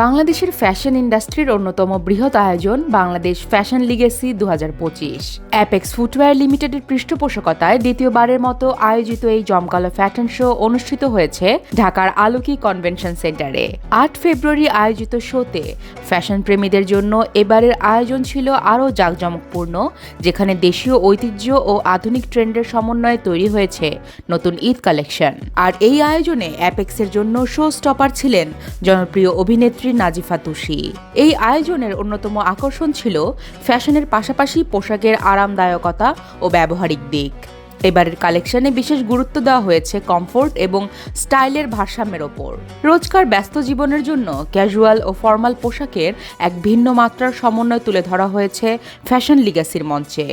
বাংলাদেশের ফ্যাশন ইন্ডাস্ট্রির অন্যতম বৃহৎ আয়োজন Bangladesh fashion legacy 2025। Apex footwear লিমিটেডের পৃষ্ঠপোষকতায় দ্বিতীয়বারের মতো আয়োজিত এই জমকালো ফ্যাশন শো অনুষ্ঠিত হয়েছে ঢাকার আলোকি কনভেনশন সেন্টারে। 8 ফেব্রুয়ারি আয়োজিত শোতে ফ্যাশন প্রেমীদের জন্য এবারের আয়োজন ছিল আরও জাঁকজমকপূর্ণ, যেখানে দেশীয় ঐতিহ্য ও আধুনিক ট্রেন্ডের সমন্বয়ে তৈরি হয়েছে নতুন ঈদ কালেকশন। আর এই আয়োজনে অ্যাপেক্সের জন্য শো স্টপার ছিলেন জনপ্রিয় অভিনেত্রী নাজিফা তুষি। এই আয়োজনের অন্যতম আকর্ষণ ছিল ফ্যাশনের পাশাপাশি পোশাকের আরামদায়কতা ও ব্যবহারিক দিক। এবারের কালেকশনে বিশেষ গুরুত্ব দেওয়া হয়েছে কমফোর্ট এবং স্টাইলের ভারসাম্যের ওপর। রোজকার ব্যস্ত জীবনের জন্য ক্যাজুয়াল ও ফর্মাল পোশাকের এক ভিন্ন মাত্রার সমন্বয় তুলে ধরা হয়েছে ফ্যাশন লিগ্যাসির মঞ্চে।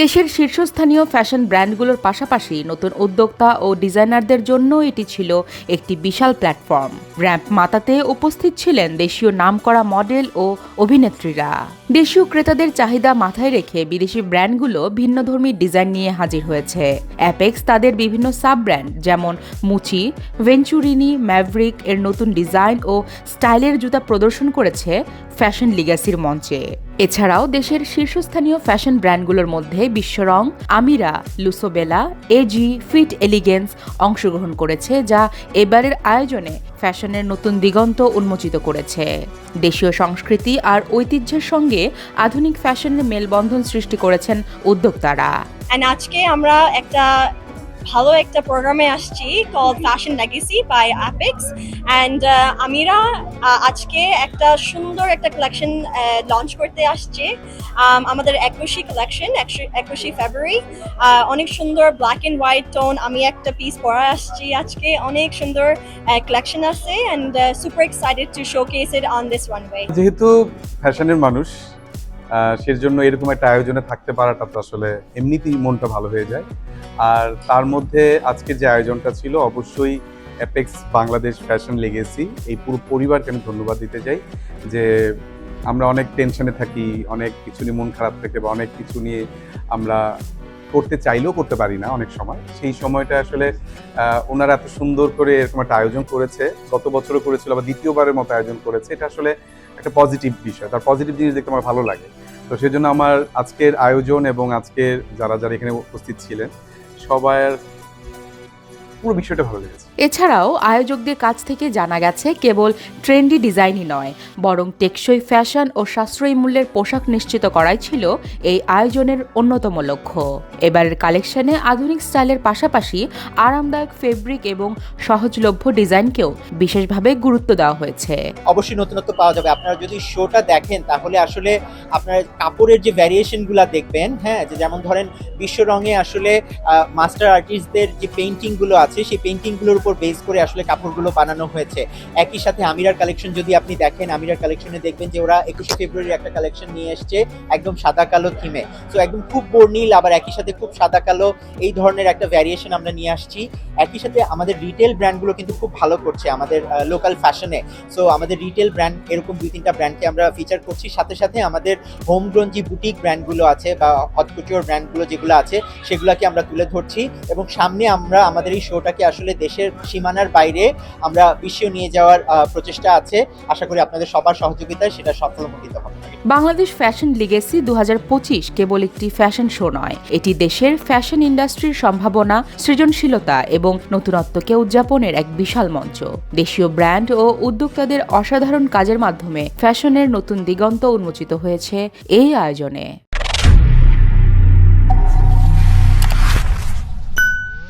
দেশের শীর্ষস্থানীয় ফ্যাশন ব্র্যান্ডগুলোর পাশাপাশি নতুন উদ্যোক্তা ও ডিজাইনারদের জন্য এটি ছিল একটি বিশাল প্ল্যাটফর্ম। র্যাম্প মাতাতে উপস্থিত ছিলেন দেশীয় নামকরা মডেল ও অভিনেত্রীরা। দেশীয় ক্রেতাদের চাহিদা মাথায় রেখে বিদেশি ব্র্যান্ডগুলো ভিন্নধর্মী ডিজাইন নিয়ে হাজির হয়েছে। অ্যাপেক্স তাদের বিভিন্ন সাব ব্র্যান্ড যেমন মুচি, ভেঞ্চুরিনি, ম্যাভরিক এর নতুন ডিজাইন ও স্টাইলের জুতা প্রদর্শন করেছে ফ্যাশন লিগ্যাসির মঞ্চে। এছাড়াও দেশের শীর্ষস্থানীয় ফ্যাশন ব্র্যান্ডগুলোর মধ্যে বিশ্বরং, আমিরা, লুসোবেলা, এজি, ফিট এলিগেন্স অংশগ্রহণ করেছে, যা এবারের আয়োজনে ফ্যাশনের নতুন দিগন্ত উন্মোচিত করেছে। দেশীয় সংস্কৃতি আর ঐতিহ্যের সঙ্গে আধুনিক ফ্যাশনের মেলবন্ধন সৃষ্টি করেছেন উদ্যোক্তারা। আজকে আমরা ভালো একটা প্রোগ্রামে আসছি called Fashion Legacy by Apex and আমিরা আজকে সুন্দর একটা কালেকশন লঞ্চ করতে আসছে। আমাদের 21 কালেকশন 21 ফেব্রুয়ারি অনেক সুন্দর ব্ল্যাক এন্ড হোয়াইট টোন। আমি একটা পিস পরা আসছি আজকে, অনেক সুন্দর কালেকশন আছে and super excited to showcase it on this runway। যেহেতু ফ্যাশনের মানুষ, সেজন্য এরকম একটা আয়োজনে থাকতে পারাটা তো আসলে এমনিতেই মনটা ভালো হয়ে যায়। আর তার মধ্যে আজকের যে আয়োজনটা ছিল, অবশ্যই অ্যাপেক্স বাংলাদেশ ফ্যাশন লিগ্যাসি এই পুরো পরিবারকে আমি ধন্যবাদ দিতে চাই। যে আমরা অনেক টেনশনে থাকি, অনেক কিছু নিয়ে মন খারাপ থাকে বা অনেক কিছু নিয়ে আমরা করতে চাইলেও করতে পারি না অনেক সময়। সেই সময়টা আসলে ওনারা এত সুন্দর করে এরকম একটা আয়োজন করেছে, গত বছরও করেছিল, আবার দ্বিতীয়বারের মতো আয়োজন করেছে। এটা আসলে একটা পজিটিভ বিষয়, তার পজিটিভ জিনিস দেখতে আমার ভালো লাগে। তো সেজন্য আমার আজকের আয়োজন এবং আজকের যারা এখানে উপস্থিত ছিলেন সবার পুরো বিষয়টা ভালো লেগেছে। এছাড়াও আয়োজকদের কাছ থেকে জানা গেছে, কেবল ট্রেন্ডি ডিজাইনই নয়, বরং টেকসই ফ্যাশন ও সাশ্রয়ী মূল্যের পোশাক নিশ্চিত করাই ছিল এই আয়োজনের অন্যতম লক্ষ্য। এবারের কালেকশনে আধুনিক স্টাইলের পাশাপাশি আরামদায়ক ফেব্রিক এবং সহজলভ্য ডিজাইনকেও বিশেষভাবে গুরুত্ব দেওয়া হয়েছে। অবশ্যই নতুনত্ব পাওয়া যাবে। আপনারা যদি শোটা দেখেন তাহলে আসলে আপনার কাপড়ের যে ভ্যারিয়েশনগুলো দেখবেন, হ্যাঁ, যে যেমন ধরেন বিশ্ব রঙে আসলে মাস্টার আর্টিস্টদের যে পেইন্টিংগুলো আছে, সেই পেইন্টিংগুলোর বেস করে আসলে কাপড়গুলো বানানো হয়েছে। একই সাথে আমিরার কালেকশন যদি আপনি দেখেন, আমিরার কালেকশনে দেখবেন যে ওরা 21 ফেব্রুয়ারি একটা কালেকশন নিয়ে এসছে একদম সাদা কালো থিমে। তো একদম খুব বর্ণিল, আবার একই সাথে খুব সাদা কালো, এই ধরনের একটা ভ্যারিয়েশন আমরা নিয়ে আসছি। একই সাথে আমাদের রিটেল ব্র্যান্ডগুলো কিন্তু খুব ভালো করছে আমাদের লোকাল ফ্যাশনে। সো আমাদের রিটেল ব্র্যান্ড এরকম 2-3টা ব্র্যান্ডকে আমরা ফিচার করছি। সাথে সাথে আমাদের হোমগ্রোন যে বুটিক ব্র্যান্ডগুলো আছে বা হট কুটিওর ব্র্যান্ডগুলো যেগুলো আছে, সেগুলোকে আমরা তুলে ধরছি এবং সামনে আমরা আমাদের এই শোটাকে আসলে দেশের সীমানার বাইরে আমরা বিশ্বে নিয়ে যাওয়ার প্রচেষ্টা আছে। আশা করি আপনাদের সবার সহযোগিতায় সেটা সফলমণ্ডিত হবে। বাংলাদেশ ফ্যাশন লিগ্যাসি 2025 কেবল একটি ফ্যাশন শো নয়, এটি দেশের ফ্যাশন ইন্ডাস্ট্রির সম্ভাবনা, সৃজনশীলতা এবং নতুনত্বকে উদযাপনের এক বিশাল মঞ্চ। দেশীয় ব্র্যান্ড ও উদ্যোক্তাদের অসাধারণ কাজের মাধ্যমে ফ্যাশনের নতুন দিগন্ত উন্মোচিত হয়েছে এই আয়োজনে।